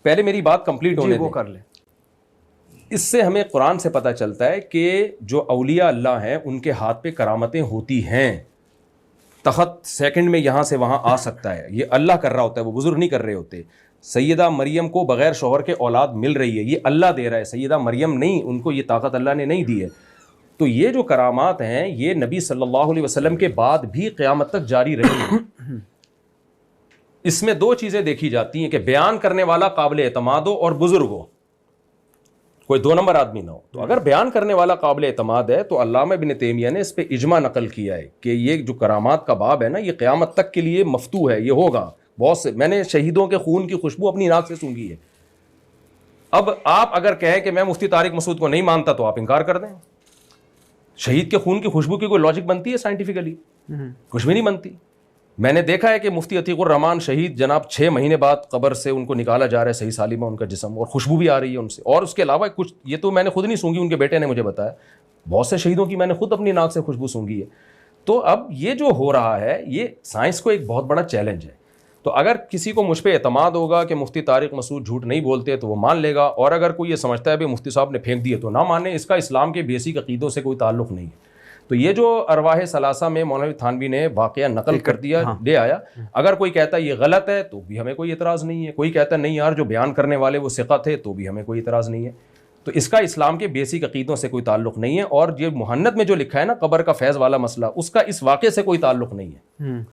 پہلے میری بات کمپلیٹ ہونے وہ دیں. کر لیں. اس سے ہمیں قرآن سے پتہ چلتا ہے کہ جو اولیاء اللہ ہیں ان کے ہاتھ پہ کرامتیں ہوتی ہیں. تخت سیکنڈ میں یہاں سے وہاں آ سکتا ہے, یہ اللہ کر رہا ہوتا ہے, وہ بزرگ نہیں کر رہے ہوتے. سیدہ مریم کو بغیر شوہر کے اولاد مل رہی ہے, یہ اللہ دے رہا ہے, سیدہ مریم نہیں, ان کو یہ طاقت اللہ نے نہیں دی ہے. تو یہ جو کرامات ہیں یہ نبی صلی اللہ علیہ وسلم کے بعد بھی قیامت تک جاری رہی ہیں. اس میں دو چیزیں دیکھی جاتی ہیں کہ بیان کرنے والا قابل اعتماد ہو اور بزرگ ہو, کوئی دو نمبر آدمی نہ ہو. تو اگر بیان کرنے والا قابل اعتماد ہے تو علامہ ابن تیمیہ نے اس پہ اجماع نقل کیا ہے کہ یہ جو کرامات کا باب ہے نا, یہ قیامت تک کے لیے مفتوح ہے, یہ ہوگا. بہت سے میں نے شہیدوں کے خون کی خوشبو اپنی ناک سے سونگھی ہے. اب آپ اگر کہیں کہ میں مفتی طارق مسعود کو نہیں مانتا تو آپ انکار کر دیں. شہید کے خون کی خوشبو کی کوئی لاجک بنتی ہے سائنٹیفکلی؟ کچھ بھی نہیں بنتی. میں نے دیکھا ہے کہ مفتی عتیق الرحمان شہید جناب 6 مہینے بعد قبر سے ان کو نکالا جا رہا ہے صحیح سالمہ ان کا جسم, اور خوشبو بھی آ رہی ہے ان سے. اور اس کے علاوہ کچھ, یہ تو میں نے خود نہیں سونگھی, ان کے بیٹے نے مجھے بتایا, بہت سے شہیدوں کی میں نے خود اپنی ناک سے خوشبو سونگھی ہے. تو اب یہ جو ہو رہا ہے یہ سائنس کو ایک بہت بڑا چیلنج ہے. تو اگر کسی کو مجھ پہ اعتماد ہوگا کہ مفتی طارق مسعود جھوٹ نہیں بولتے تو وہ مان لے گا, اور اگر کوئی یہ سمجھتا ہے کہ مفتی صاحب نے پھینک دیے تو نہ مانے. اس کا اسلام کے بیسک عقیدوں سے کوئی تعلق نہیں ہے. تو یہ جو ارواح ثلاثہ میں مولانا تھانوی نے واقعہ نقل کر دیا, لے آیا, اگر کوئی کہتا ہے یہ غلط ہے تو بھی ہمیں کوئی اعتراض نہیں ہے. کوئی کہتا ہے نہیں یار جو بیان کرنے والے وہ ثقہ تھے تو بھی ہمیں کوئی اعتراض نہیں ہے. تو اس کا اسلام کے بیسک عقیدوں سے کوئی تعلق نہیں ہے. اور یہ محنت میں جو لکھا ہے نا قبر کا فیض والا مسئلہ, اس کا اس واقعے سے کوئی تعلق نہیں ہے.